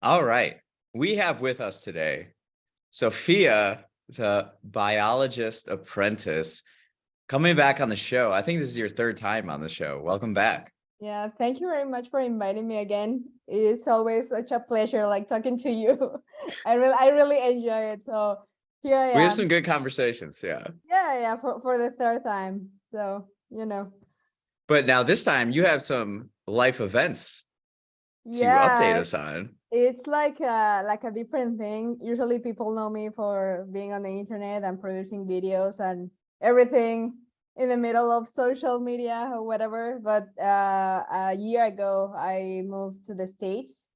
All right. We have with us today Sophia, the biologist apprentice, coming back on the show. I think this is your third time on the show. Welcome back. Yeah, thank you very much for inviting me again. It's always such a pleasure like talking to you. I really enjoy it. So here I We have am. some good conversations. Yeah. Yeah, for the third time. So, But now this time you have some life events to update yeah, us on. it's like a different thing. Usually people know me for being on the internet and producing videos and everything in the middle of social media or whatever. But a year ago I moved to the States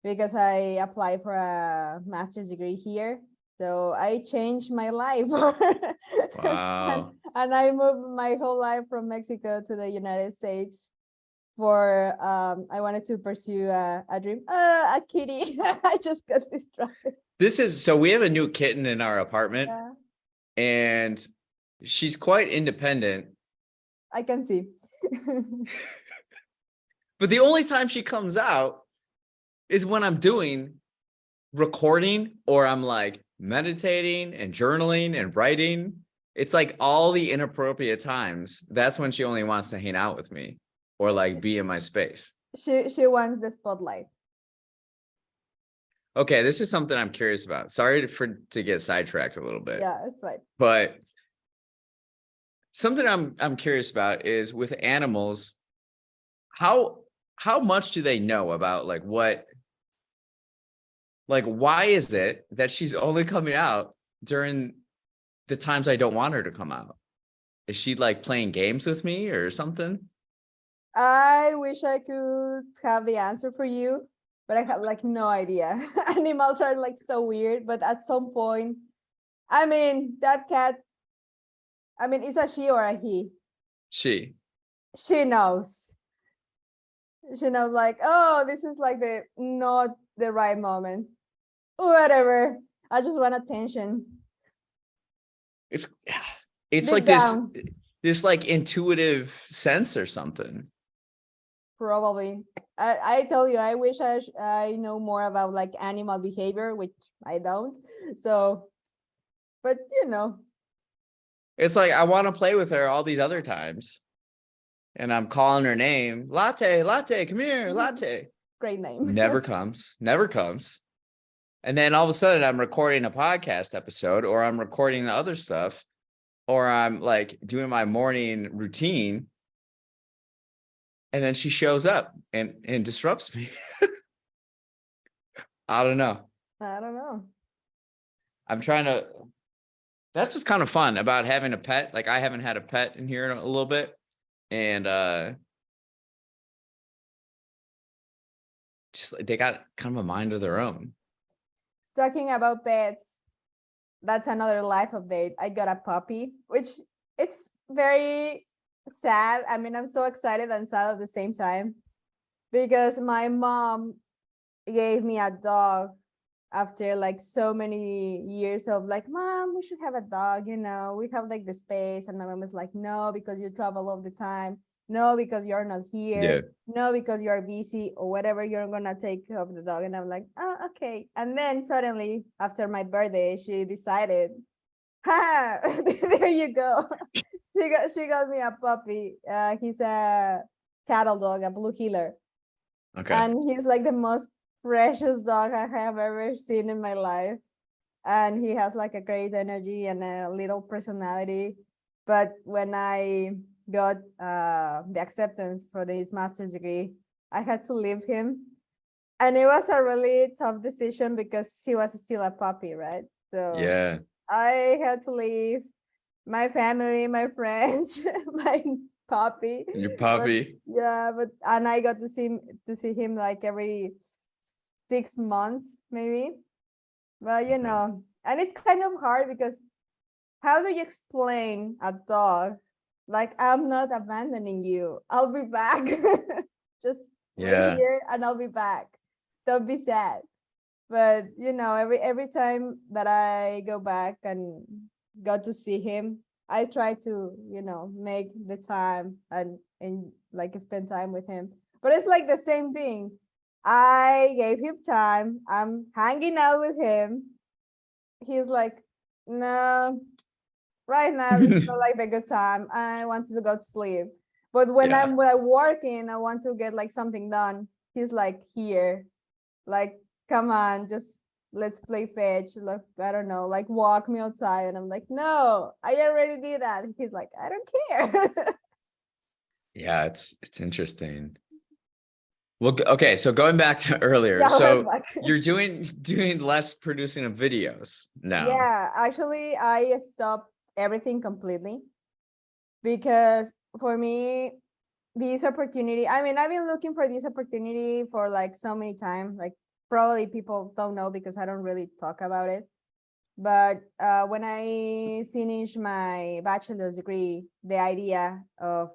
because I applied for a master's degree here. So I changed my life. and, Wow. and I moved my whole life from Mexico to the United States for I wanted to pursue a dream. A kitty. I just got distracted. So we have a new kitten in our apartment Yeah, and she's quite independent. I can see. But the only time she comes out is when I'm doing recording or I'm like meditating and journaling and writing. It's like all the inappropriate times. That's when she only wants to hang out with me or like be in my space. She wants the spotlight. Okay, this is something I'm curious about. Sorry to get sidetracked a little bit, Yeah, it's fine. but something I'm curious about is with animals, how much do they know about like why is it that she's only coming out during the times I don't want her to come out? Is she like playing games with me or something? I wish I could have the answer for you, but I have like no idea. Animals are like so weird, but at some point, I mean, that cat, I mean, is a she or a he? She. She knows. She knows like, oh, this is like the not the right moment. Whatever. I just want attention. It's it's Deep like down, this like intuitive sense or something. probably. I tell you, I wish I know more about like animal behavior, which I don't. So, but It's like I want to play with her all these other times. And I'm calling her name, Latte, Latte, come here, Latte. great name. Never comes, never comes. And then all of a sudden I'm recording a podcast episode or I'm recording the other stuff or I'm like doing my morning routine. And then she shows up and disrupts me. I don't know. I don't know. I'm trying to, that's what's kind of fun about having a pet. Like I haven't had a pet in here in a little bit. And just they got kind of a mind of their own. Talking about pets, that's another life update. I got a puppy, which it's very sad. I mean, I'm so excited and sad at the same time because my mom gave me a dog after like so many years of like, mom, we should have a dog, we have like the space. And my mom was like, no, because you travel all the time. No, because you're not Yeah. here. No, because you're busy or whatever, you're gonna take care of the dog. And I'm like, oh, okay. And then suddenly after my birthday, she decided, ha, there you go. She got me a puppy. He's a cattle dog, a blue heeler. Okay. And he's like the most precious dog I have ever seen in my life. And he has like a great energy and a little personality. But when I got the acceptance for this master's degree, I had to leave him. And it was a really tough decision because he was still a puppy, right? So Yeah. I had to leave my family, my friends, my puppy. Your But puppy. yeah, and I got to see him like every 6 months maybe. But Okay. and it's kind of hard because how do you explain a dog like, I'm not abandoning you, I'll be back. Just wait Yeah. here and I'll be back. Don't be sad. But every time that I go back and got to see him, I try to make the time and like spend time with him. But it's like the same thing. I gave him time. I'm hanging out with him. He's like, no, right now it's not like the good time. I want to go to sleep. But when Yeah. I'm like working, I want to get like something done. He's like, here, like, come on, just let's play fetch. Like, I don't know, like walk me outside. And I'm like, no, I already did that. He's like, I don't care. Yeah, it's interesting. Well, okay, so going back to earlier, Yeah, we're so back. you're doing less producing of videos now. Yeah, actually, I stopped everything completely because for me, this opportunity, I mean, I've been looking for this opportunity for like so many times. Like, probably people don't know because I don't really talk about it. But when I finished my bachelor's degree, the idea of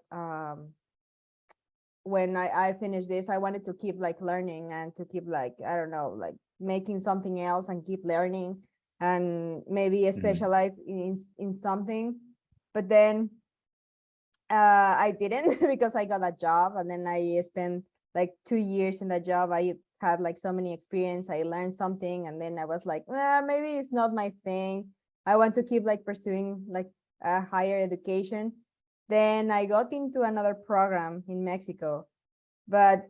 when I finished this, I wanted to keep like learning and to keep like, I don't know, like making something else and keep learning and maybe specialize in something. But then I didn't because I got a job and then I spent like 2 years in that job. I had like so many experience. I learned something and then I was like, maybe it's not my thing. I want to keep like pursuing like a higher education. Then I got into another program in Mexico, but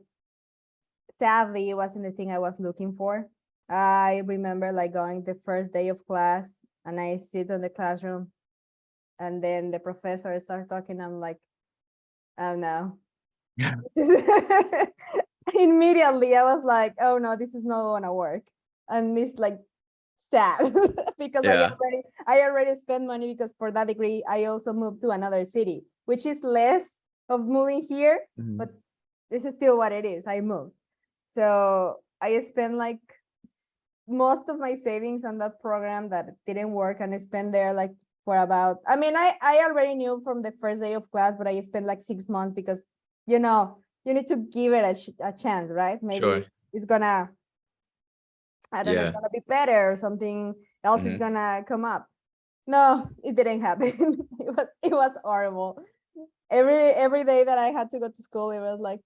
sadly it wasn't the thing I was looking for. I remember like going the first day of class and I sit in the classroom and then the professor starts talking. I'm like, oh no. Yeah. Immediately I was like, oh no, this is not gonna work. And it's like sad because Yeah. I already spent money because for that degree I also moved to another city, which is less of moving here, but this is still what it is. I moved. So I spent like most of my savings on that program that didn't work and I spent there like for about, I mean, I already knew from the first day of class, but I spent like 6 months because, you know, you need to give it a chance, right? Sure. Maybe it's gonna, I don't know, it's Yeah. gonna be better or something else is gonna come up. No, it didn't happen. It was horrible. Every day that I had to go to school, it was like,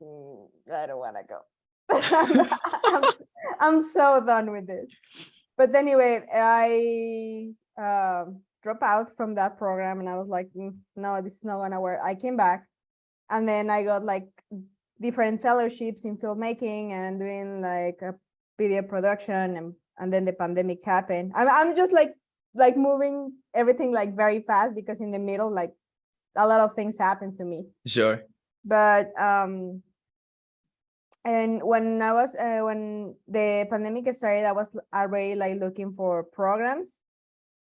I don't want to go. I'm, I'm so done with this. But anyway, I dropped out from that program and I was like, no, this is not gonna work. I came back and then I got like different fellowships in filmmaking and doing like a video production and then the pandemic happened. I'm just like moving everything like very fast because in the middle like a lot of things happened to me. Sure. But and when the pandemic started, I was already like looking for programs,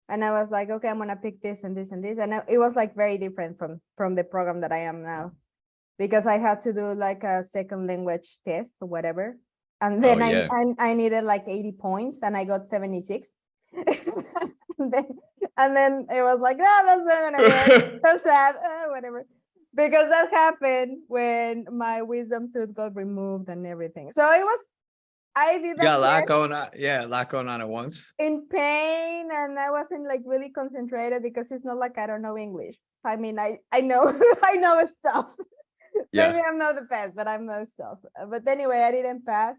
and I was like, okay, I'm gonna pick this and this and this, and it was like very different from the program that I am now, because I had to do like a second language test or whatever, and Oh then yeah. I needed like 80 points, and I got 76. and then and then it was like, no, that's not gonna work. So sad, whatever. Because that happened when my wisdom tooth got removed and everything. So I did You that got a lot test going on. Yeah, a lot going on at once. in pain and I wasn't like really concentrated because it's not like I don't know English. I mean, I know, I know stuff. Yeah. Maybe I'm not the best, but I know stuff. But anyway, I didn't pass.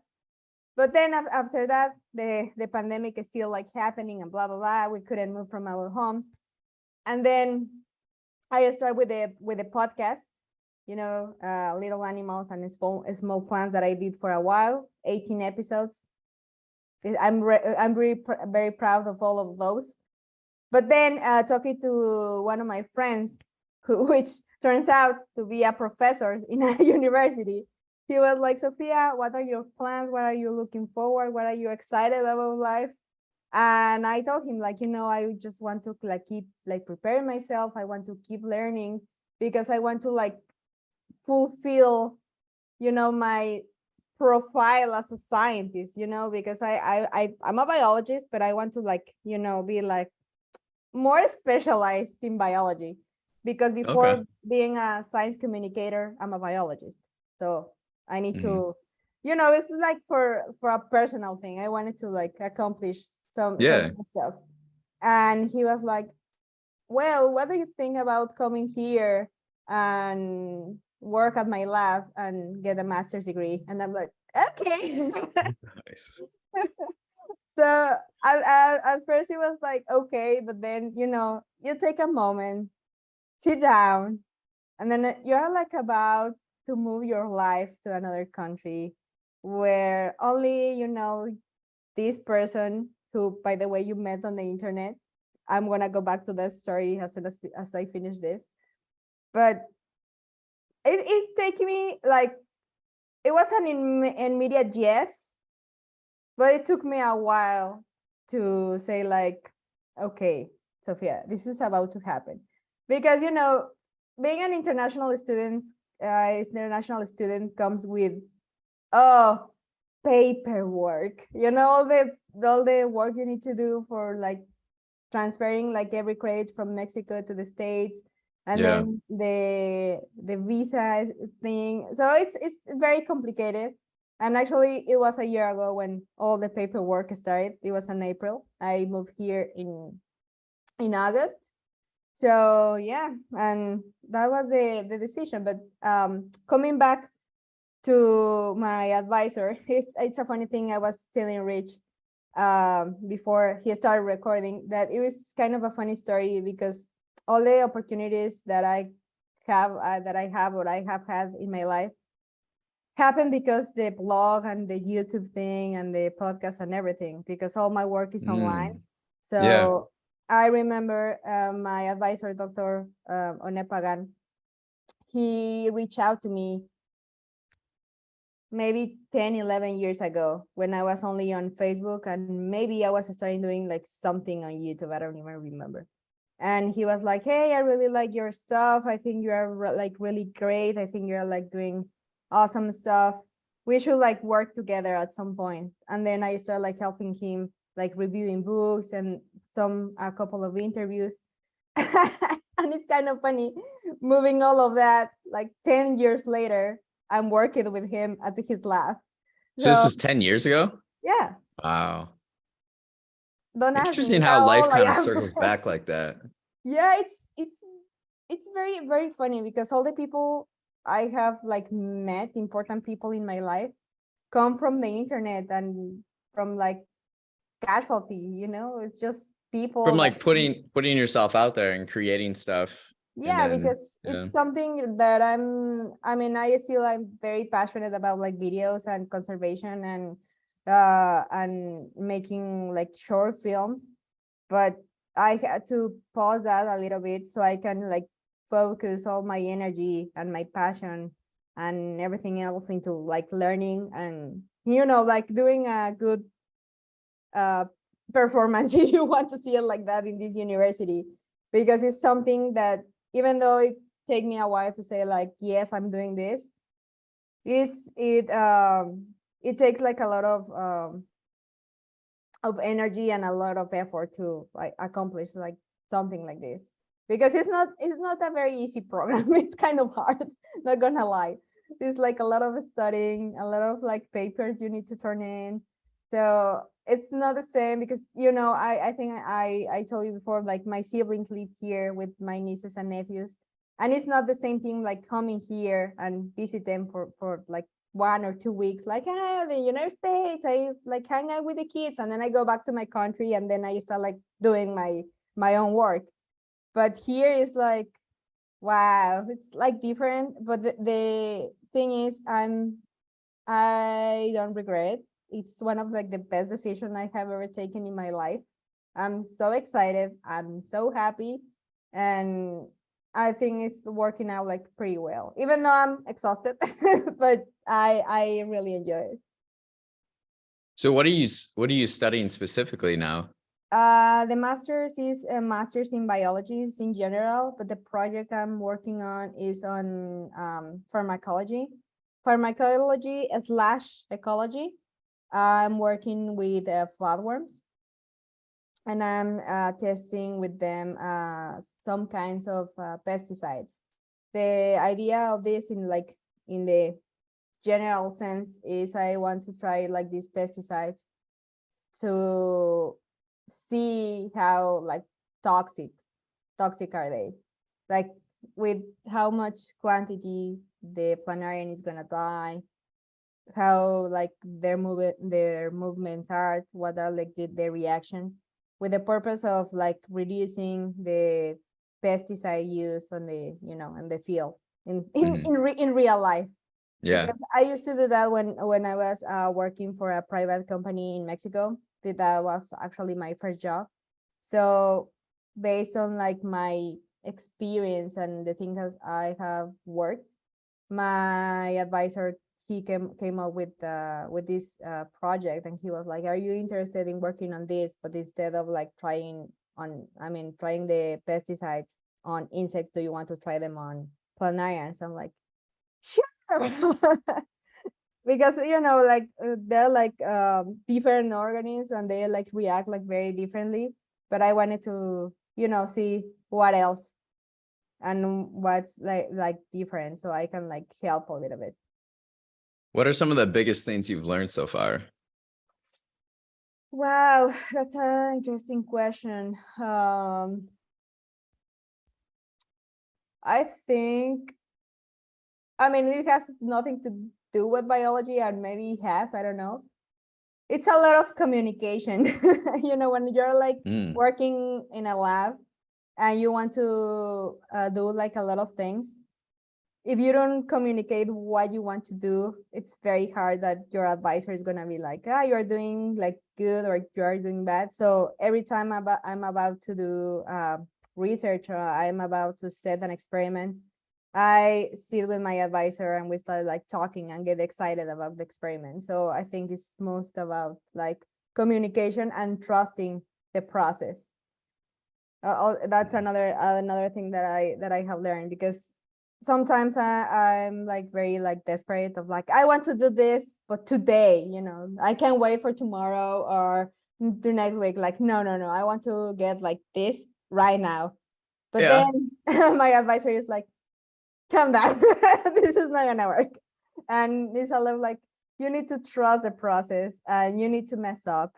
But then after that, the pandemic is still like happening and blah, blah, blah. We couldn't move from our homes. And then I started with the podcast, Little Animals and Small Plants that I did for a while, 18 episodes. I'm very proud of all of those. But then talking to one of my friends, which turns out to be a professor in a university, he was like, Sophia, what are your plans? What are you looking forward? What are you excited about life? And I told him like, I just want to like keep like preparing myself. I want to keep learning because I want to like fulfill, my profile as a scientist, because I'm a biologist, but I want to like, be like more specialized in biology because Okay. before being a science communicator, I'm a biologist. So I need to, it's like for a personal thing. I wanted to like accomplish some Yeah. stuff. And he was like, well, what do you think about coming here and work at my lab and get a master's degree? And I'm like, Okay. Nice. So at first it was like okay, but then you take a moment, sit down, and then you're like about to move your life to another country where only this person who, by the way, you met on the internet. I'm gonna go back to that story as soon as I finish this. But it take me like it was an immediate yes, but it took me a while to say like, okay, Sophia, this is about to happen, because being an international student comes with oh paperwork, all the work you need to do for like transferring like every credit from Mexico to the States, and Yeah. then the visa thing. So it's very complicated. And actually, it was a year ago when all the paperwork started. It was in April. I moved here in August. So yeah, and that was the decision. But coming back to my advisor, it's a funny thing. I was telling Rich before he started recording that it was kind of a funny story, because all the opportunities that I have or I have had in my life happened because the blog and the YouTube thing and the podcast and everything, because all my work is online. Mm. Yeah. So I remember my advisor, Dr. Onepagan, he reached out to me maybe 10, 11 years ago when I was only on Facebook, and maybe I was starting doing like something on YouTube. I don't even remember. And he was like, hey, I really like your stuff. I think you are like really great. I think you're like doing awesome stuff. We should like work together at some point. And then I started like helping him like reviewing books and a couple of interviews. And it's kind of funny moving all of that like 10 years later. I'm working with him at his lab. So this So is 10 years ago? yeah, Wow. don't ask me Interesting how how life old I kind of am. circles back like that. Yeah, it's very, very funny, because all the people I have like met, important people in my life, come from the internet and from like casualty. It's just From people that like putting yourself out there and creating stuff. And yeah, then because yeah. it's something that I'm very passionate about, like videos and conservation and making like short films. But I had to pause that a little bit so I can like focus all my energy and my passion and everything else into like learning and like doing a good uh performance if you want to see it like that in this university, because it's something that, even though it take me a while to say like yes, I'm doing this, it takes like a lot of energy and a lot of effort to like accomplish like something like this, because it's not a very easy program. It's kind of hard, not gonna lie. It's like a lot of studying, a lot of like papers you need to turn in. So it's not the same, because I think I told you before, like my siblings live here with my nieces and nephews, and it's not the same thing like coming here and visit them for like 1 or 2 weeks, like the United States, I like hang out with the kids, and then I go back to my country, and then I start like doing my own work. But here is like, wow, it's like different. But the thing is, I don't regret. It's one of like the best decisions I have ever taken in my life. I'm so excited. I'm so happy. And I think it's working out like pretty well, even though I'm exhausted, but I really enjoy it. So what are you studying specifically now? The master's is a master's in biology in general, but the project I'm working on is on pharmacology slash ecology. I'm working with flatworms, and I'm testing with them some kinds of pesticides. The idea of this in the general sense is I want to try like these pesticides to see how like toxic toxic are they, like with how much quantity the planarian is gonna die, how like their movements are, what are like their reaction, with the purpose of like reducing the pesticide use on the, you know, in the field, Mhm. in real life. Yeah. Because I used to do that when I was working for a private company in Mexico. That was actually my first job. So based on like my experience and the things that I have worked, my advisor, he came up with this project, and he was like, "Are you interested in working on this? But instead of like trying the pesticides on insects, do you want to try them on planarians?" I'm like, sure. Because you know, like they're like different organisms, and they like react like very differently. But I wanted to, you know, see what else and what's like different, so I can like help a little bit. What are some of the biggest things you've learned so far? Wow, that's an interesting question. I think, I mean, it has nothing to do with biology, and maybe it has, I don't know. It's a lot of communication. You know, when you're like Mm. working in a lab and you want to do like a lot of things, if you don't communicate what you want to do, it's very hard that your advisor is gonna be like, ah, you're doing like good or you're doing bad. So every time I'm about to do research, or I'm about to set an experiment, I sit with my advisor and we start like talking and get excited about the experiment. So I think it's most about like communication and trusting the process. That's another thing that I have learned, because sometimes I'm like very like desperate of like, I want to do this, but today, you know, I can't wait for tomorrow or the next week. Like, no, I want to get like this right now. But Yeah. then my advisor is like, calm down. This is not gonna work. And it's a lot like, you need to trust the process, and you need to mess up,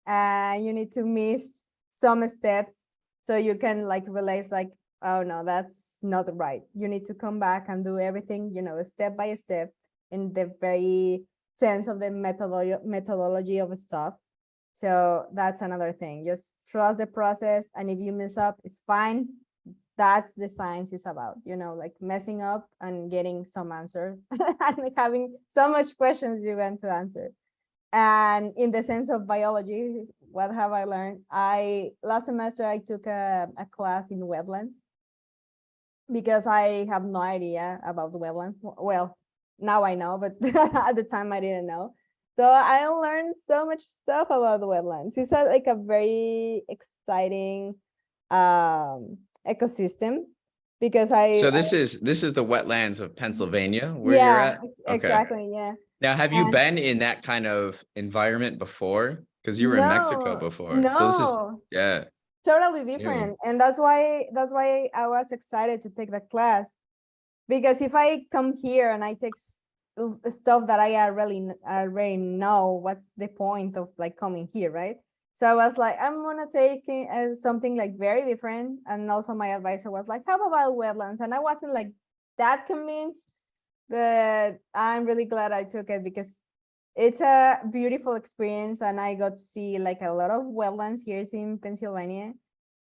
and you need to miss some steps, so you can like realize like, oh no, that's not right. You need to come back and do everything, you know, step by step, in the very sense of the methodology of stuff. So that's another thing. Just trust the process, and if you mess up, it's fine. That's the science is about, you know, like messing up and getting some answer and having so much questions you want to answer. And in the sense of biology, what have I learned? Last semester I took a class in wetlands, because I have no idea about the wetlands. Well, now I know, but at the time I didn't know. So I learned so much stuff about the wetlands. It's like a very exciting ecosystem, because So I this is the wetlands of Pennsylvania where you're yeah, at? Okay. exactly, yeah. Now, have you And been in that kind of environment before? Because you were in Mexico no, before. So this is, no, yeah, totally new. different. And that's why I was excited to take the class, because if I come here and I take stuff that I already know, what's the point of like coming here, right? So I was like, I'm gonna take something like very different. And also my advisor was like, how about wetlands? And I wasn't like that convinced, but I'm really glad I took it, because it's a beautiful experience, and I got to see like a lot of wetlands here in Pennsylvania.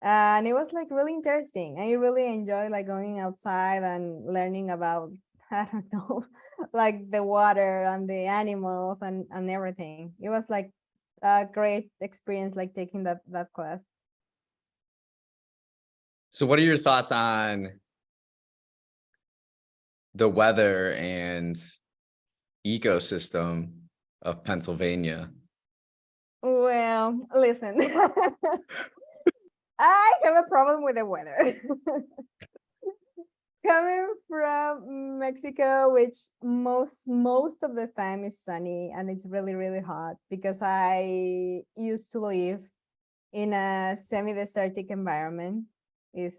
And it was like really interesting. I really enjoy like going outside and learning about, I don't know, like the water and the animals and everything. It was like a great experience, like taking that class. So what are your thoughts on the weather and ecosystem of Pennsylvania? Well, listen, I have a problem with the weather. Coming from Mexico, which most of the time is sunny and it's really hot, because I used to live in a semi-desertic environment, is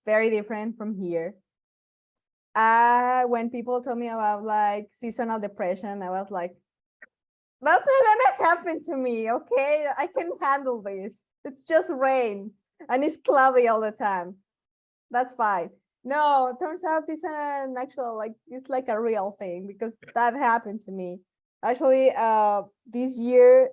very different from here. When people told me about like seasonal depression, I was like, that's not gonna happen to me, okay? I can handle this. It's just rain and it's cloudy all the time. That's fine. No, it turns out it's an actual, like, it's like a real thing, because that happened to me. Actually, this year,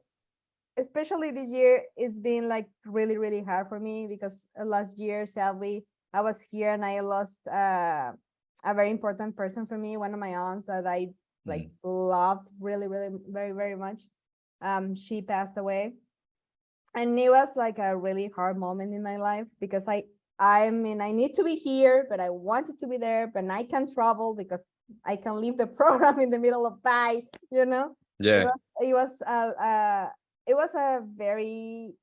especially this year, it's been like really, really hard for me because last year, sadly, I was here and I lost a very important person for me, one of my aunts that I like Mm, loved really, really, very, very much. She passed away, and it was like a really hard moment in my life because I mean, I need to be here, but I wanted to be there, but I can't travel because I can leave the program in the middle of night, you know. It yeah. was it was it was a very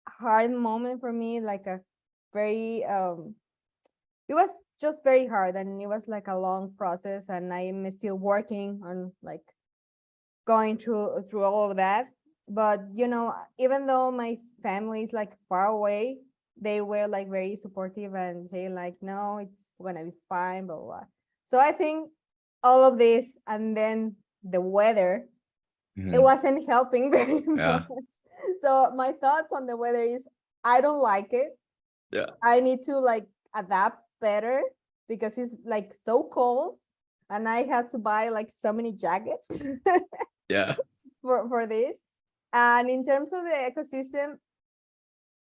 hard moment for me, like a very it was just very hard, and it was like a long process, and I'm still working on like going through all of that. But you know, even though my family is like far away, they were like very supportive and say like, no, it's gonna be fine, blah blah, blah. So I think all of this, and then the weather, it Mhm. wasn't helping very Yeah. much. So my thoughts on the weather is, I don't like it. Yeah. I need to like adapt better because it's like so cold, and I had to buy like so many jackets Yeah. for this. And in terms of the ecosystem,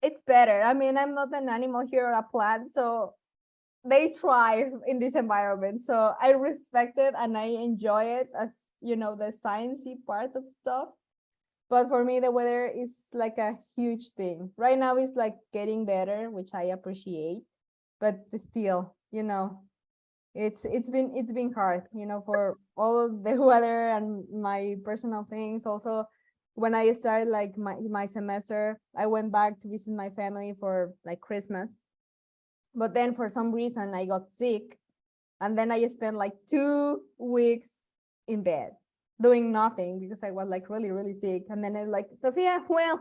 it's better. I mean, I'm not an animal here or a plant, so they thrive in this environment. So I respect it and I enjoy it as, you know, the sciencey part of stuff. But for me, the weather is like a huge thing. Right now it's like getting better, which I appreciate, but still, you know, it's been hard, you know, for all of the weather and my personal things. Also, when I started like my semester, I went back to visit my family for like Christmas, but then for some reason I got sick, and then I spent like 2 weeks in bed doing nothing because I was like really, really sick. And then it's like, Sophia, well,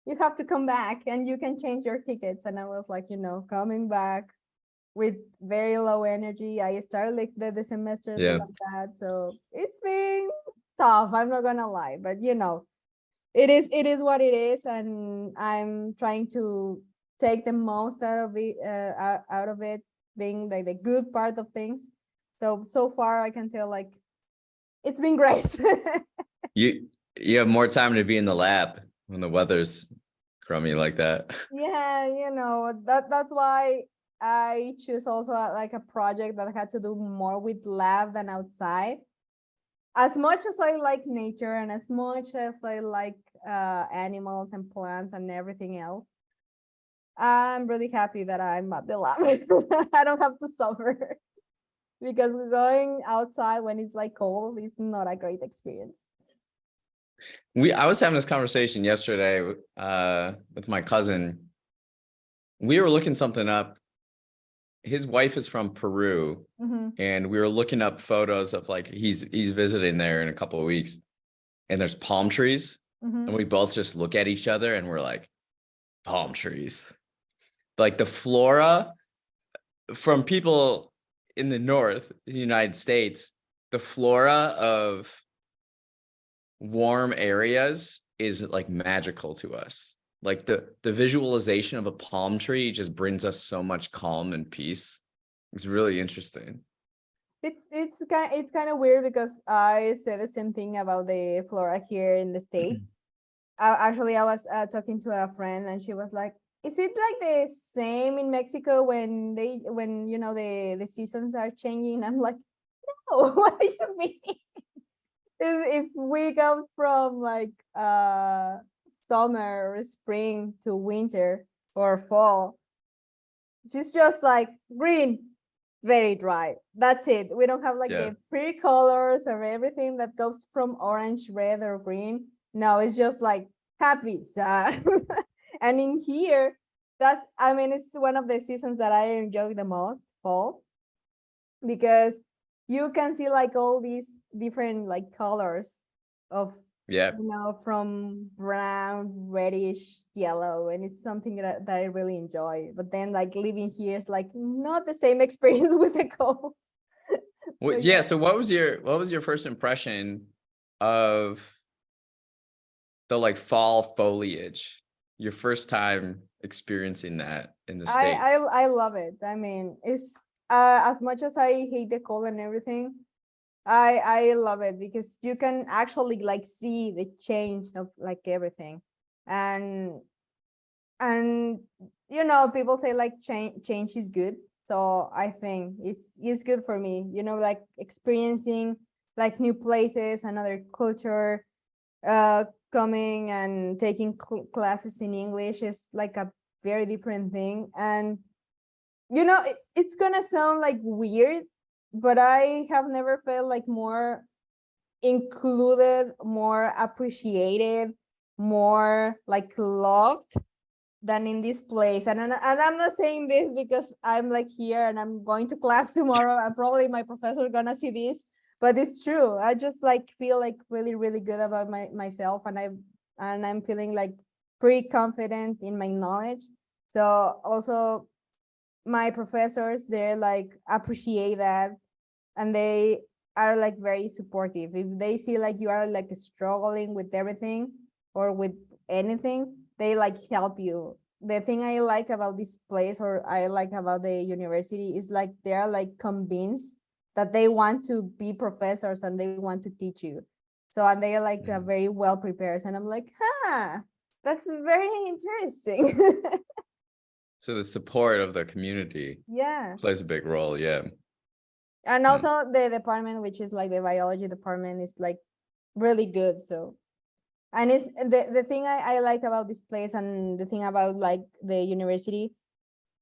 you have to come back and you can change your tickets. And I was like, you know, coming back with very low energy. I started like the semester Yeah. like that. So it's been tough. I'm not gonna lie, but you know, it is what it is, and I'm trying to take the most out of it, out of it, being like the good part of things. So far I can tell like it's been great. You have more time to be in the lab when the weather's crummy like that. Yeah, you know, that's why I choose also like a project that had to do more with lab than outside. As much as I like nature and as much as I like animals and plants and everything else, I'm really happy that I'm at the lab. I don't have to suffer because going outside when it's like cold is not a great experience. I was having this conversation yesterday with my cousin. We were looking something up. His wife is from Peru, Mm-hmm. and we were looking up photos of like he's visiting there in a couple of weeks, and there's palm trees, Mm-hmm. and we both just look at each other and we're like, palm trees. Like the flora from people in the north, the United States, the flora of warm areas is like magical to us. Like the visualization of a palm tree just brings us so much calm and peace. It's really interesting. It's kind of weird because I said the same thing about the flora here in the States. Actually, I was talking to a friend, and she was like, "Is it like the same in Mexico when you know the seasons are changing?" I'm like, "No, what do you mean? If we go from like summer or spring to winter or fall, it's just like green, very dry. That's it. We don't have like Yeah. the pretty colors or everything that goes from orange, red, or green. No, it's just like happy, sad. And in here, that's, I mean, it's one of the seasons that I enjoy the most, fall, because you can see like all these different like colors of, Yeah. you know, from brown, reddish, yellow, and it's something that I really enjoy. But then like living here is like not the same experience with the cold. Well, But yeah. yeah. So what was your first impression of the like fall foliage? Your first time experiencing that in the I States? I I love it. I mean, it's as much as I hate the cold and everything, I love it because you can actually like see the change of like everything. And and you know, people say like change is good. So I think it's good for me, you know, like experiencing like new places, another culture, coming and taking classes in English is like a very different thing. And you know, it's gonna sound like weird, but I have never felt like more included, more appreciated, more like loved than in this place. And I'm not saying this because I'm like here and I'm going to class tomorrow and probably my professor gonna see this, but it's true. I just like feel like really, really good about myself, and I'm feeling like pretty confident in my knowledge. So also my professors, they're like appreciate that, and they are like very supportive. If they see like you are like struggling with everything or with anything, they like help you. The thing I like about this place, or I like about the university, is like they are like convinced that they want to be professors and they want to teach you. So, and they are like very well prepared, and I'm like, that's very interesting. So the support of the community Yeah. plays a big role. Yeah. And also the department, which is like the biology department, is like really good. So, and it's the thing I like about this place, and the thing about like the university,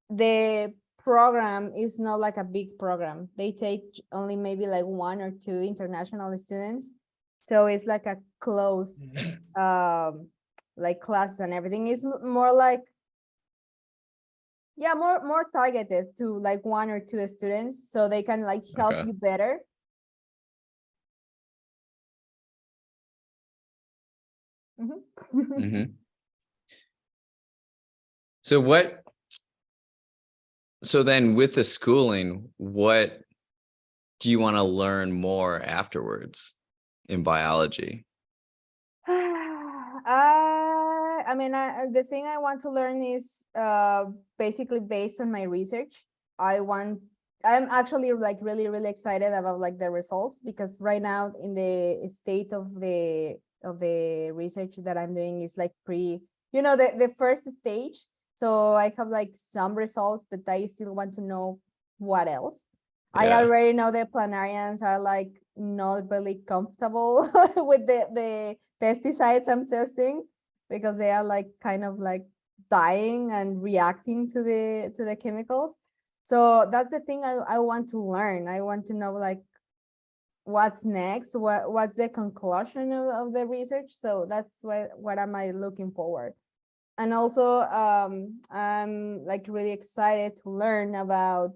the program is not like a big program. They take only maybe like one or two international students. So it's like a close like class, and everything is more like, yeah, more targeted to like one or two students, so they can like help Okay. you better. Mhm. So what, so then with the schooling, what do you want to learn more afterwards in biology? I mean, the thing I want to learn is basically based on my research. I'm actually like really, really excited about like the results, because right now in the state of the research that I'm doing is like you know, the first stage. So I have like some results, but I still want to know what else. I Yeah. already know the planarians are like not really comfortable with the pesticides I'm testing, because they are like kind of like dying and reacting to the chemicals. So that's the thing I want to learn. I want to know like what's next, what's the conclusion of the research. So that's what am I looking forward. And also I'm like really excited to learn about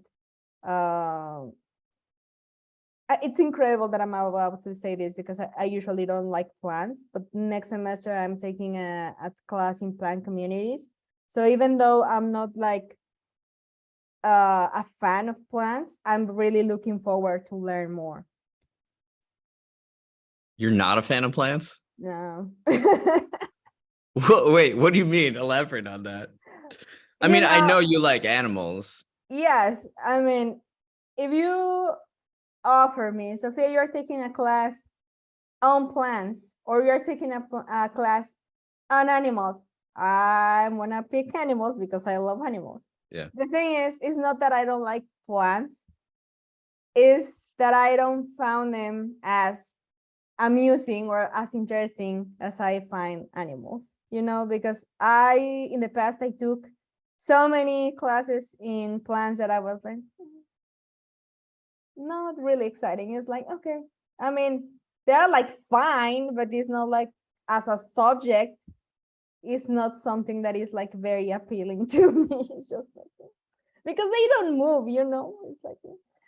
it's incredible that I'm about to say this, because I usually don't like plants, but next semester I'm taking a class in plant communities. So even though I'm not like a fan of plants, I'm really looking forward to learn more. You're not a fan of plants? No. Wait, what do you mean? Elaborate on that. I You mean, I know, know you like animals. yes, I mean, if you offer me, Sophia, you're taking a class on plants, or you're taking a class on animals, I'm gonna pick animals because I love animals. Yeah. The thing is, it's not that I don't like plants, is that I don't found them as amusing or as interesting as I find animals, you know, because in the past, I took so many classes in plants that I was like, not really exciting. It's like, okay, I mean, they're like fine, but it's not like as a subject, it's not something that is like very appealing to me. It's just like, because they don't move, you know. It's like,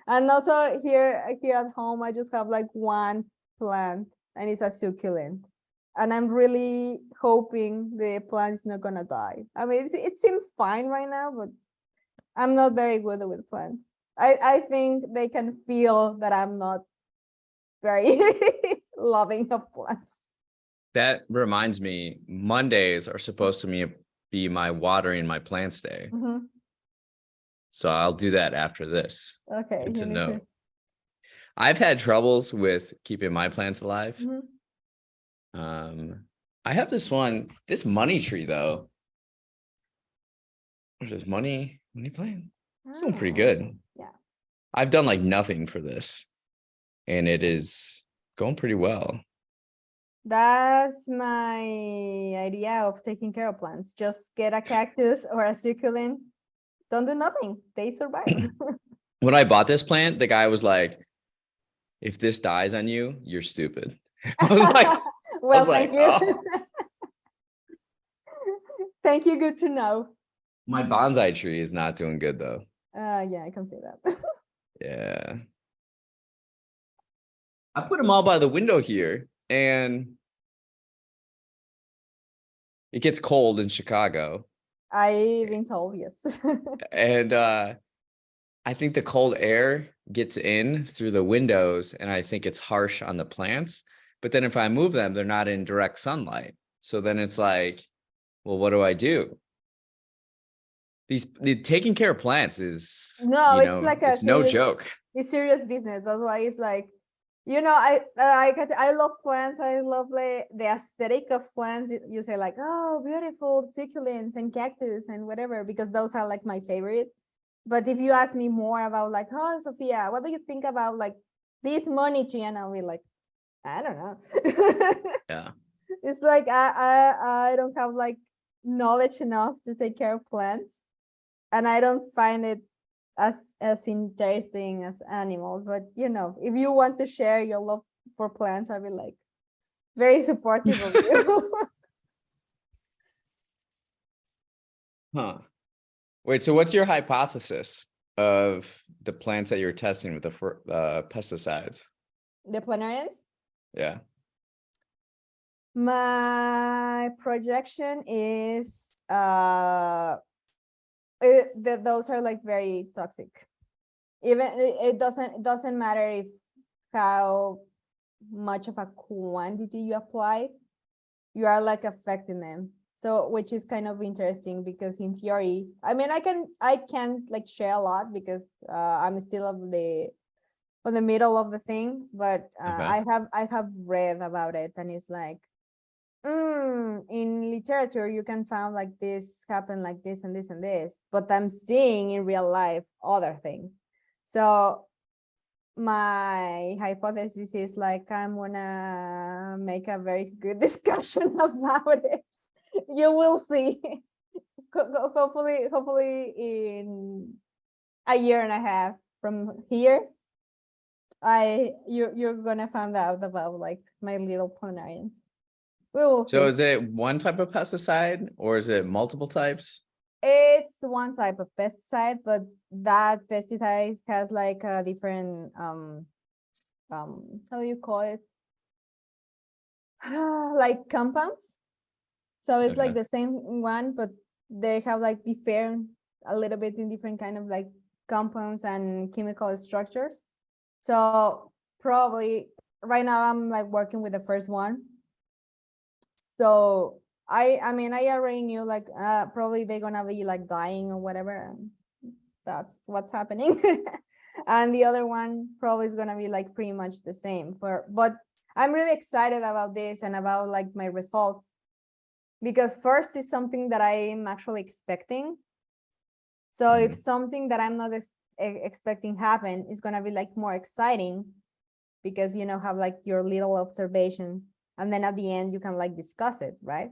and also here at home, I just have like one plant, and it's a succulent, and I'm really hoping the plant is not gonna die. I mean, it seems fine right now, but I'm not very good with plants. I think they can feel that I'm not very loving of plants. That reminds me, Mondays are supposed to be my watering my plants day. Mhm. So I'll do that after this. Okay, Good you to need to. know. I've had troubles with keeping my plants alive. Mhm. I have this money tree though. What is money plant? It's doing pretty Oh, good. yeah. I've done like nothing for this, and it is going pretty well. That's my idea of taking care of plants. Just get a cactus or a succulent. Don't do nothing. They survive. When I bought this plant, the guy was like, "If this dies on you, you're stupid." I was like, Well, thank you. "Oh." Thank you. Good to know. My bonsai tree is not doing good though. Yeah, I can say that. Yeah. I put them all by the window here, and it gets cold in Chicago. I've been told, yes. And I think the cold air gets in through the windows, and I think it's harsh on the plants. But then if I move them, they're not in direct sunlight. So then it's like, well, what do I do? Taking care of plants is, No, it's like a it's no serious, joke. it's serious business. That's why it's like, I love plants. I love the aesthetic of plants. You say like, oh, beautiful succulents and cactus and whatever, because those are like my favorite. But if you ask me more about like, oh, Sophia, what do you think about like this money tree? And I'll be like, I don't know. Yeah. It's like I don't have like knowledge enough to take care of plants, and I don't find it as interesting as animals. But if you want to share your love for plants, I'll be like very supportive of you. Huh. Wait, so what's your hypothesis of the plants that you're testing with the pesticides? The Planarians. Yeah. My projection is that those are like very toxic. Even it doesn't matter if how much of a quantity you apply, you are like affecting them. So which is kind of interesting, because in theory, I mean, I can like share a lot, because I'm still on the middle of the thing, but Okay. I have read about it, and it's like, in literature you can find like this happen like this and this and this, but I'm seeing in real life other things. So my hypothesis is like, I'm gonna make a very good discussion about it. You will see. Hopefully in a year and a half from here, you're gonna find out about like my little planarians. We will So see. is it one type of pesticide or is it multiple types? It's one type of pesticide, but that pesticide has like a different how do you call it? Like compounds. So it's like Okay. the same one, but they have like different, a little bit in different kind of like compounds and chemical structures. So probably right now I'm like working with the first one. So I mean, I already knew like probably they're gonna be like dying or whatever, and that's what's happening. And the other one probably is gonna be like pretty much the same. But I'm really excited about this and about like my results, because first is something that I'm actually expecting. So if something that I'm not expecting happen, is gonna be like more exciting, because have like your little observations, and then at the end you can like discuss it, right?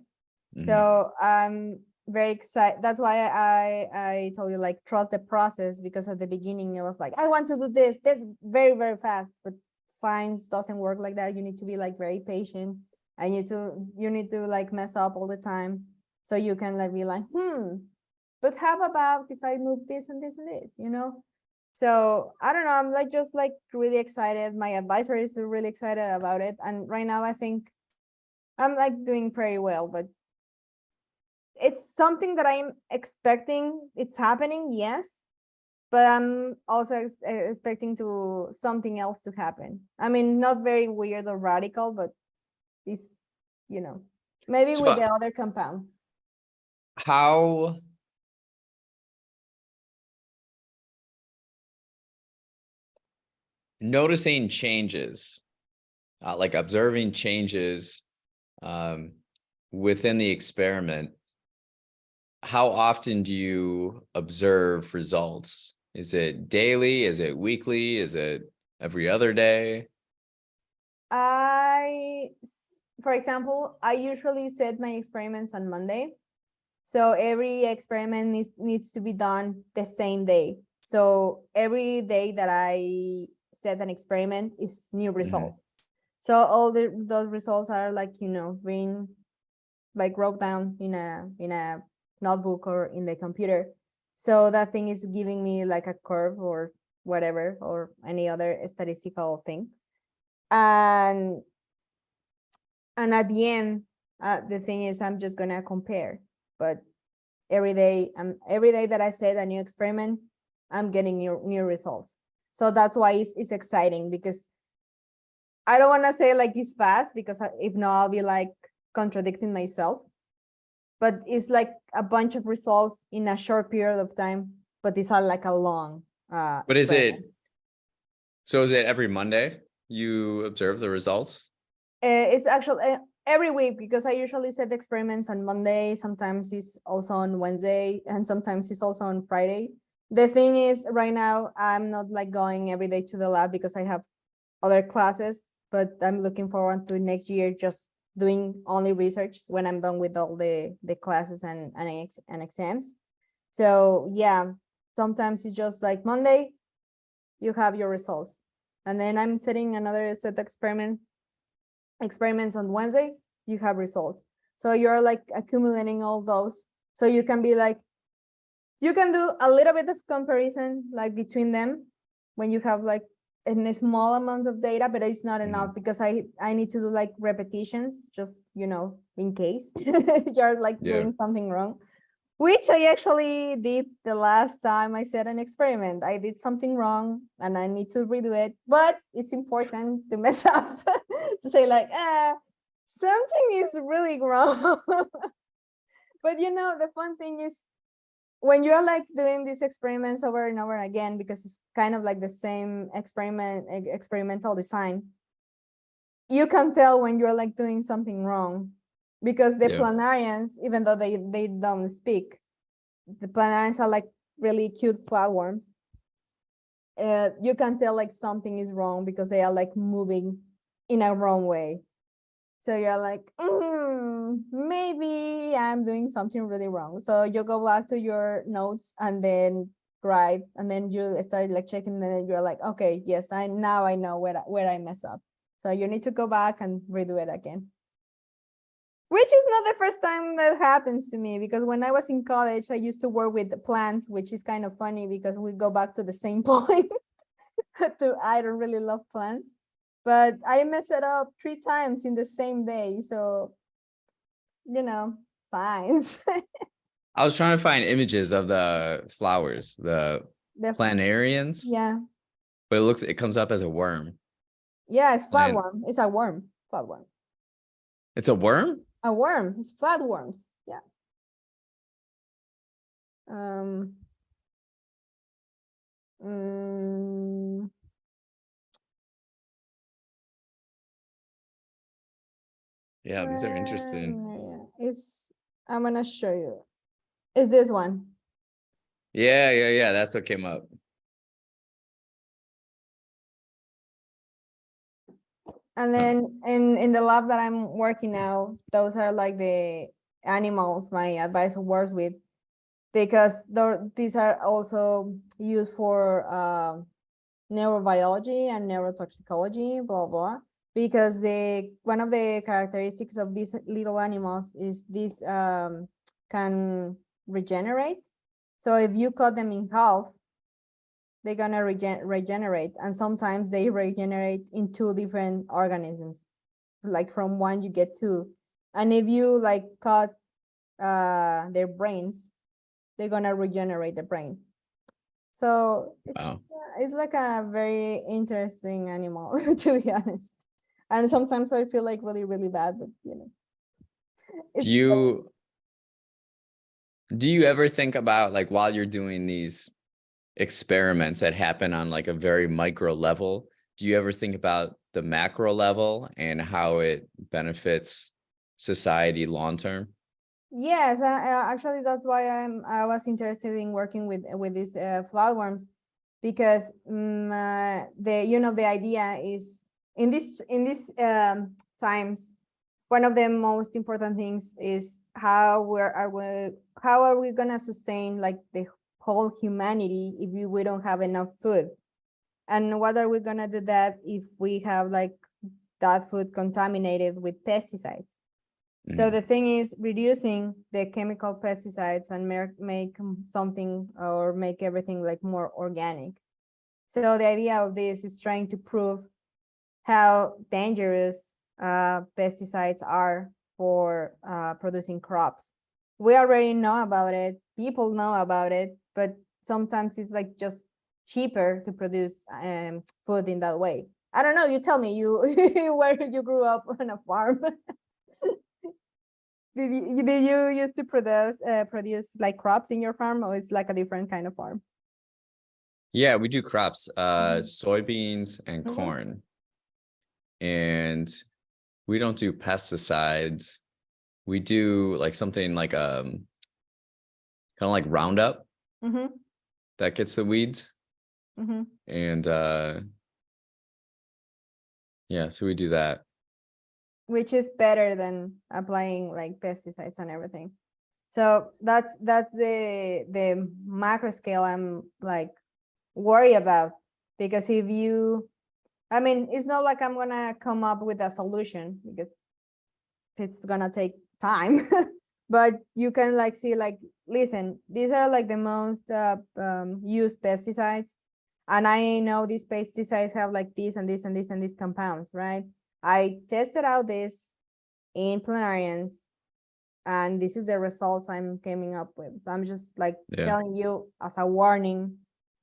So I'm very excited. That's why I told you like trust the process, because at the beginning it was like, I want to do this very, very fast, but science doesn't work like that. You need to be like very patient, and you need to like mess up all the time, so you can like be like, but how about if I move this and this and this. So I don't know, I'm like just like really excited. My advisor is really excited about it, and right now I think I'm like doing pretty well. But it's something that I'm expecting it's happening, yes, but I'm also expecting to something else to happen. I mean, not very weird or radical, but this, maybe with So the other compound. how noticing changes, like observing changes within the experiment, how often do you observe results? Is it daily? Is it weekly? Is it every other day? For example, I usually set my experiments on Monday. So every experiment needs to be done the same day. So every day that I set an experiment is new result. So all those results are like, being like wrote down in a notebook or in the computer. So that thing is giving me like a curve or whatever, or any other statistical thing. And at the end, the thing is I'm just gonna compare. But every day that I set a new experiment, I'm getting new results. So that's why it's exciting, because I don't want to say like it's fast, because if not, I'll be like contradicting myself. But it's like a bunch of results in a short period of time, but these are like a long But is experiment. it every Monday you observe the results? It's actually every week, because I usually set experiments on Monday. Sometimes it's also on Wednesday, and sometimes it's also on Friday. The thing is, right now I'm not like going every day to the lab because I have other classes, but I'm looking forward to next year just doing only research when I'm done with all the classes and exams. So yeah, sometimes it's just like Monday, you have your results, and then I'm setting another set experiments on Wednesday, you have results. So you're like accumulating all those. So you can be like, you can do a little bit of comparison like between them when you have like in a small amount of data, but it's not enough, because I need to do like repetitions, just, in case you're like doing something wrong, which I actually did the last time I set an experiment. I did something wrong and I need to redo it, but it's important to mess up to say like, something is really wrong. But the fun thing is, when you're like doing these experiments over and over again, because it's kind of like the same experimental design, you can tell when you're like doing something wrong, because the planarians, even though they don't speak, the planarians are like really cute flatworms. You can tell like something is wrong because they are like moving in a wrong way. So you're like, maybe I'm doing something really wrong. So you go back to your notes and then write, and then you start like checking, and then you're like, okay, yes, now I know where I mess up. So you need to go back and redo it again. Which is not the first time that happens to me, because when I was in college, I used to work with plants, which is kind of funny because we go back to the same point. I don't really love plants, but I messed it up 3 times in the same day. So, science. I was trying to find images of the flowers, the The planarians, Yeah. but it comes up as a worm. Yeah, it's flatworm. It's a worm. Flatworm. It's a worm? A worm. It's flatworms. Yeah. Yeah, these are interesting. I'm gonna show you. Is this one? Yeah. That's what came up. And then in the lab that I'm working now, those are like the animals my advisor works with, because these are also used for neurobiology and neurotoxicology, blah blah. Because one of the characteristics of these little animals is this can regenerate. So if you cut them in half, they're gonna regenerate, and sometimes they regenerate in 2 different organisms. Like from one you get 2, and if you like cut their brains, they're gonna regenerate the brain. So it's like a very interesting animal to be honest. And sometimes I feel like really really bad, but do you ever think about, like, while you're doing these experiments that happen on like a very micro level, do you ever think about the macro level and how it benefits society long term? Yes, actually, that's why I was interested in working with these flatworms, because the idea is in this times, one of the most important things is how are we gonna sustain like the whole humanity if we don't have enough food, and what are we gonna do that if we have like that food contaminated with pesticides? So Mhm. the thing is reducing the chemical pesticides and make something or make everything like more organic. So the idea of this is trying to prove how dangerous pesticides are for producing crops. We already know about it, people know about it, but sometimes it's like just cheaper to produce food in that way. I don't know, you tell me, you where you grew up on a farm. Did you used to produce like crops in your farm, or it's like a different kind of farm? Yeah, we do crops, Mhm. soybeans and Mhm. corn, and we don't do pesticides. We do like something like kind of like Roundup Mhm. that gets the weeds, Mhm. and yeah, so we do that. Which is better than applying like pesticides and everything. So that's the macro scale I'm like worried about, because if you, I mean, it's not like I'm gonna come up with a solution because it's gonna take time. But you can like see like, listen, these are like the most used pesticides, and I know these pesticides have like this and this and this and these compounds, right? I tested out this in Planarians, and this is the results I'm coming up with. I'm just like Yeah. telling you as a warning,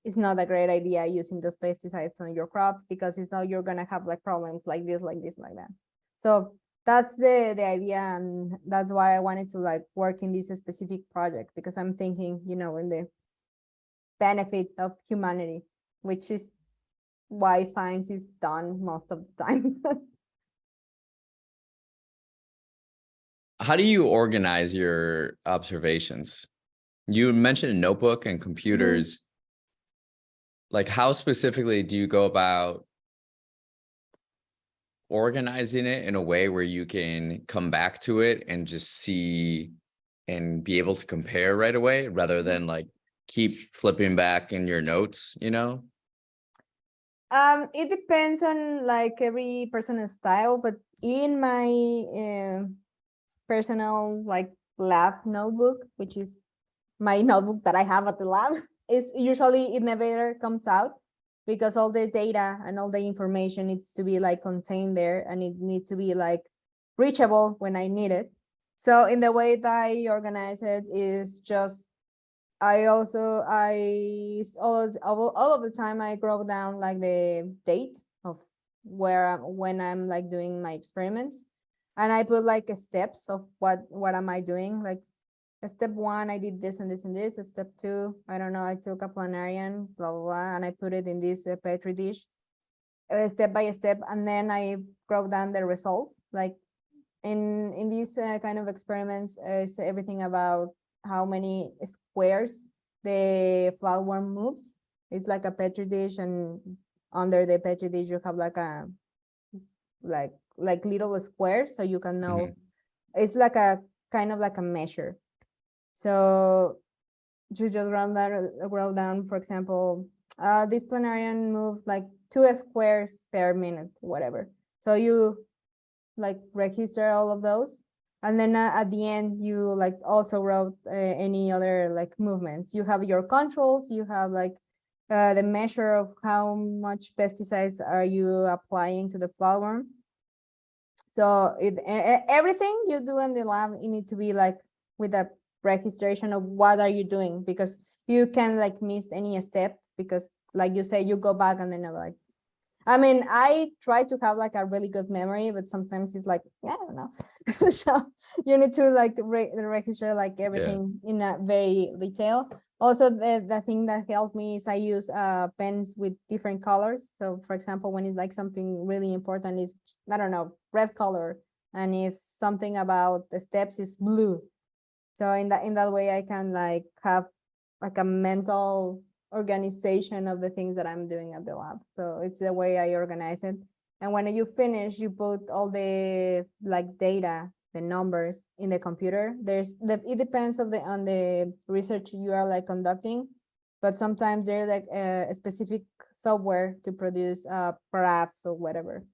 it's not a great idea using those pesticides on your crops, because it's not, you're gonna have like problems like this, like this, like that. So that's the idea, and that's why I wanted to like work in this specific project, because I'm thinking, in the benefit of humanity, which is why science is done most of the time. How do you organize your observations? You mentioned a notebook and Mhm. computers. Like, how specifically do you go about organizing it in a way where you can come back to it and just see and be able to compare right away rather than like keep flipping back in your notes, you know? It depends on like every person's style, but in my personal like lab notebook, which is my notebook that I have at the lab, is usually it never comes out, because all the data and all the information needs to be like contained there, and it needs to be like reachable when I need it. So in the way that I organize it is just, all of the time I wrote down like the date of when I'm like doing my experiments, and I put like steps of what am I doing, like step one, I did this and this and this. Step two, I don't know, I took a planarian, blah blah blah, and I put it in this petri dish, step by step, and then I wrote down the results. Like in these kind of experiments, it's everything about how many squares the flatworm moves. It's like a petri dish, and under the petri dish you have like a like little squares, so you can know. Mhm. It's like a kind of like a measure. So you just wrote down, for example, this planarian moved like 2 squares per minute, whatever. So you like register all of those, and then at the end you like also wrote any other like movements. You have your controls, you have like the measure of how much pesticides are you applying to the flower. So everything you do in the lab, you need to be like with a registration of what are you doing, because you can like miss any step, because like you say, you go back and then like I mean, I try to have like a really good memory, but sometimes it's like, I don't know. So you need to like register like everything in a very detail. Also, the thing that helped me is I use pens with different colors. So for example, when it's like something really important is, I don't know, red color. And if something about the steps is blue. So in that way, I can like have like a mental organization of the things that I'm doing at the lab. So it's the way I organize it. And when you finish, you put all the like data, the numbers in the computer. It depends on the research you are like conducting, but sometimes there's like a specific software to produce graphs or whatever.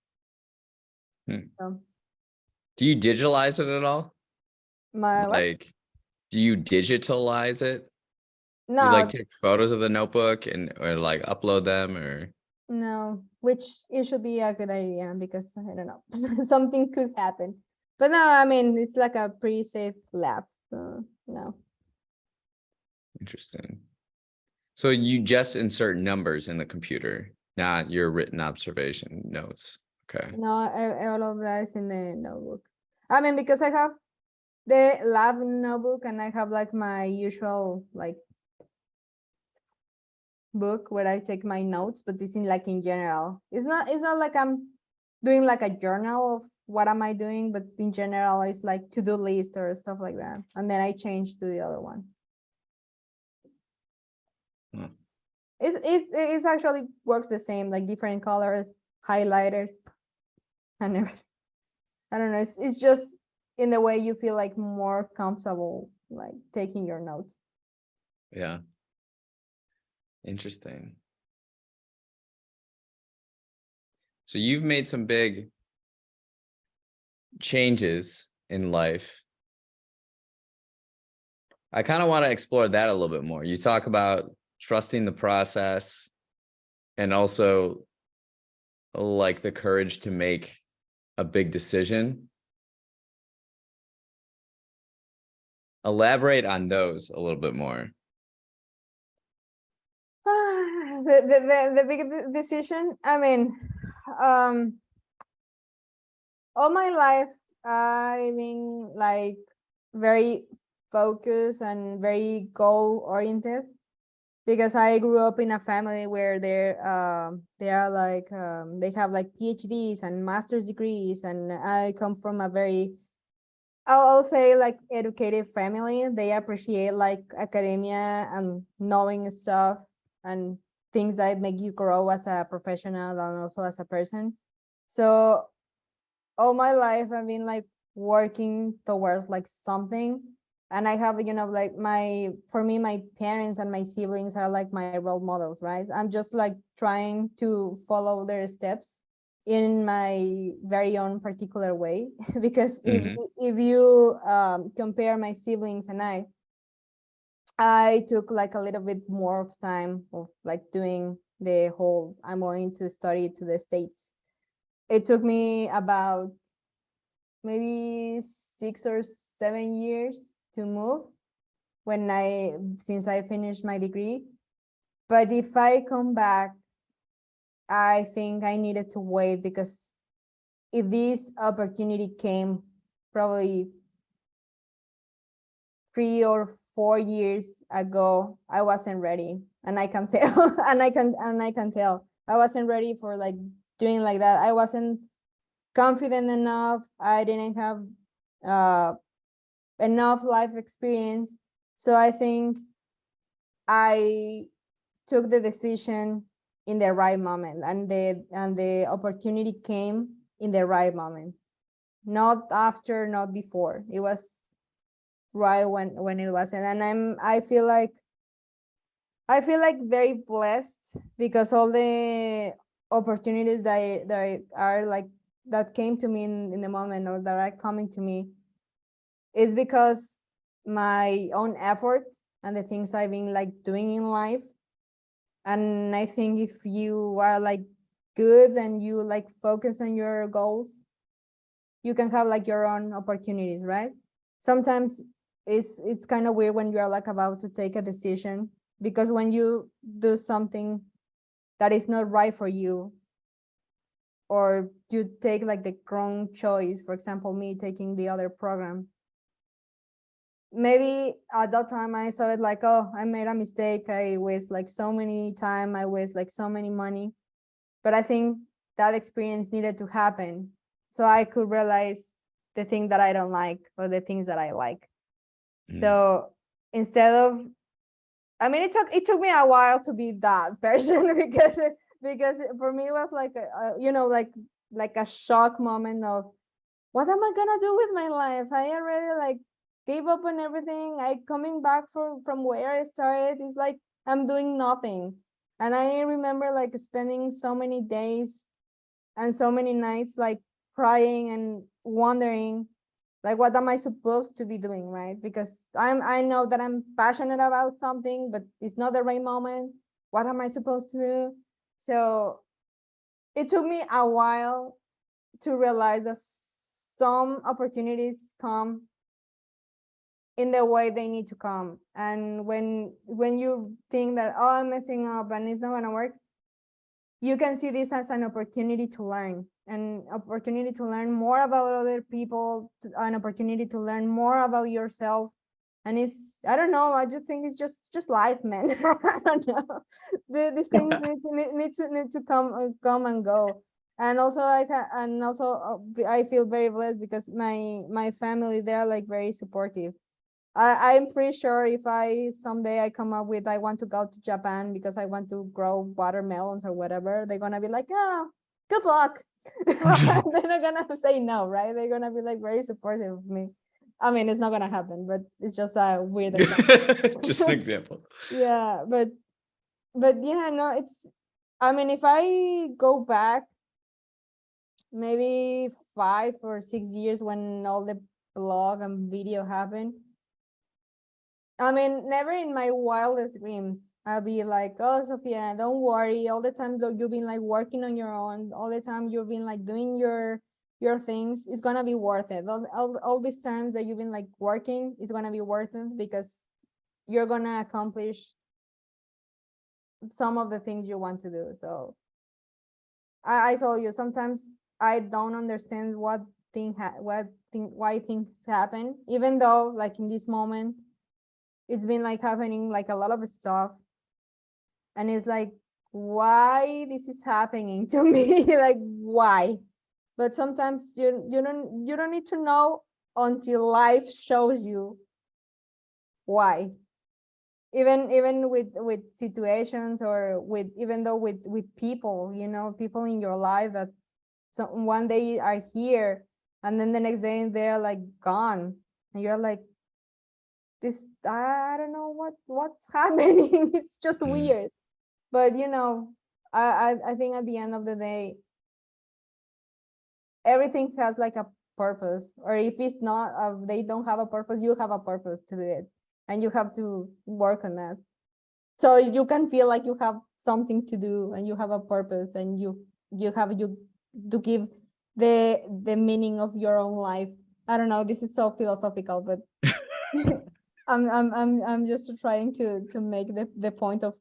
So Do you digitalize it at all? my what? Like, do you digitalize it? You like No, take photos of the notebook or like upload them or? no, which it should be a good idea because I don't know, something could happen. But no, I mean, it's like a pretty safe lab. So no. Interesting. So you just insert numbers in the computer, not your written observation notes. Okay. No, all of that is in the notebook. I mean, because I have the lab notebook and I have like my usual like book where I take my notes, but it's in like in general. It's not like I'm doing like a journal of what am I doing, but in general it's like to-do list or stuff like that. And then I change to the other one. Hmm. It's actually works the same, like different colors, highlighters, and everything. I don't know. It's just in the way you feel like more comfortable, like taking your notes. Yeah. Interesting. So you've made some big changes in life. I kind of want to explore that a little bit more. You talk about trusting the process and also like the courage to make a big decision. Elaborate on those a little bit more. The big decision. I mean, um, all my life I've been like very focused and very goal oriented because I grew up in a family where they are like they have like PhDs and master's degrees, and I come from a very, I'll say like educated family. They appreciate like academia and knowing stuff and things that make you grow as a professional and also as a person. So all my life I've been like working towards like something. And I have, like for me, my parents and my siblings are like my role models, right? I'm just like trying to follow their steps in my very own particular way. Because if you compare my siblings and I took like a little bit more of time of like doing the whole, I'm going to study to the States. It took me about maybe 6 or 7 years to move since I finished my degree. But if I come back, I think I needed to wait, because if this opportunity came probably 3 or 4 years ago, I wasn't ready, and I can tell, and I can tell I wasn't ready for like doing like that. I wasn't confident enough. I didn't have enough life experience. So I think I took the decision in the right moment, and the opportunity came in the right moment. Not after, not before. It was right when it was. And I feel like very blessed, because all the opportunities that are like that came to me in the moment, or that are coming to me, is because my own effort and the things I've been like doing in life. And I think if you are like good and you like focus on your goals, you can have like your own opportunities, right? Sometimes it's kind of weird when you are like about to take a decision, because when you do something that is not right for you, or you take like the wrong choice. For example, me taking the other program. Maybe at that time I saw it like, oh, I made a mistake. I waste like so many time. I waste like so many money. But I think that experience needed to happen so I could realize the thing that I don't like or the things that I like. So instead of, I mean, it took me a while to be that person because for me it was like you know, like a shock moment of what am I gonna do with my life? I already like gave up on everything. I coming back from where I started. It's like I'm doing nothing. And I remember like spending so many days and so many nights like crying and wondering like what am I supposed to be doing, right? Because I know that I'm passionate about something, but it's not the right moment. What am I supposed to do? So it took me a while to realize that some opportunities come in the way they need to come. And when you think that, oh, I'm messing up and it's not gonna work, you can see this as an opportunity to learn, an opportunity to learn more about other people, an opportunity to learn more about yourself. And it's, I don't know, I just think it's just life, man. I don't know. These things need to come and go. And also I feel very blessed because my family, they're like very supportive. I'm pretty sure if I someday I come up with I want to go to Japan because I want to grow watermelons or whatever, they're gonna be like, oh, good luck. They're not gonna say no, right? They're gonna be like very supportive of me. I mean, it's not gonna happen, but it's just a weird example. Just an example. Yeah, but yeah, no, it's, I mean, if I go back maybe 5 or 6 years when all the blog and video happened, I mean, never in my wildest dreams I'll be like, oh, Sophia, don't worry. All the time that you've been like working on your own, all the time you've been like doing your things, it's gonna be worth it. All these times that you've been like working is gonna be worth it because you're gonna accomplish some of the things you want to do. So I told you sometimes I don't understand why things happen, even though like in this moment it's been like happening like a lot of stuff, and it's like why this is happening to me. Like why? But sometimes you don't need to know until life shows you why. Even with situations or with, even though with people, you know, people in your life that one day are here and then the next day they're like gone, and you're like, this, I don't know what's happening. It's just weird. But you know, I think at the end of the day everything has like a purpose, or if it's not, they don't have a purpose, you have a purpose to do it, and you have to work on that so you can feel like you have something to do and you have a purpose, and you to give the meaning of your own life. I don't know, this is so philosophical, but I'm just trying to make the point of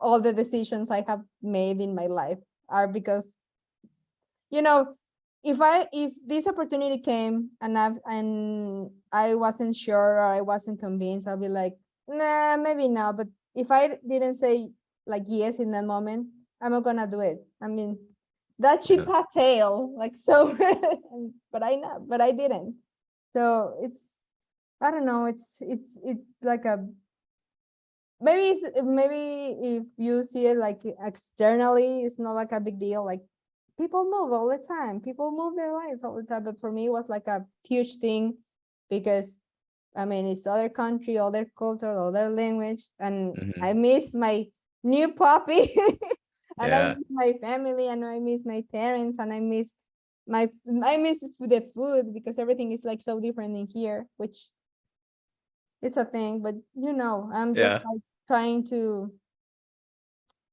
all the decisions I have made in my life are because, you know, if this opportunity came and I wasn't sure or I wasn't convinced, I'll be like, nah, maybe not. But if I didn't say like yes in that moment, I'm not gonna do it. I mean, that ship had tail, like so, but I didn't. So it's, I don't know, it's like a, maybe if you see it like externally, it's not like a big deal. Like people move all the time, people move their lives all the time. But for me, it was like a huge thing because I mean, it's other country, other culture, other language, and I miss my new puppy, and I miss my family, and I miss my parents, and I miss the food because everything is like so different in here, which it's a thing. But you know, I'm just like trying to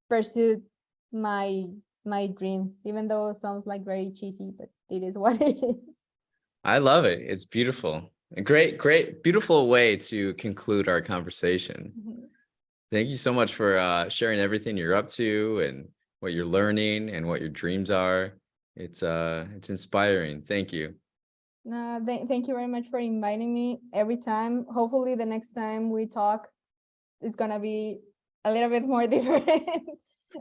pursue my dreams, even though it sounds like very cheesy, but it is what it is. I love it. It's beautiful. A great, beautiful way to conclude our conversation. Thank you so much for sharing everything you're up to and what you're learning and what your dreams are. It's inspiring. Thank you. No, thank you very much for inviting me every time. Hopefully the next time we talk, it's gonna be a little bit more different.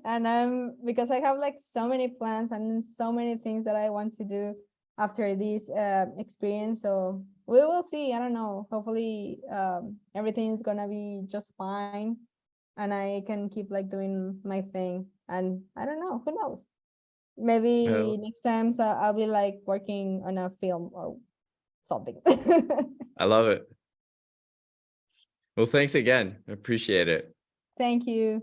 And because I have like so many plans and so many things that I want to do after this experience. So we will see. I don't know. Hopefully everything is gonna be just fine and I can keep like doing my thing. And I don't know, who knows? Maybe Well, next time so I'll be like working on a film or something. I love it. Well, thanks again. I appreciate it. Thank you.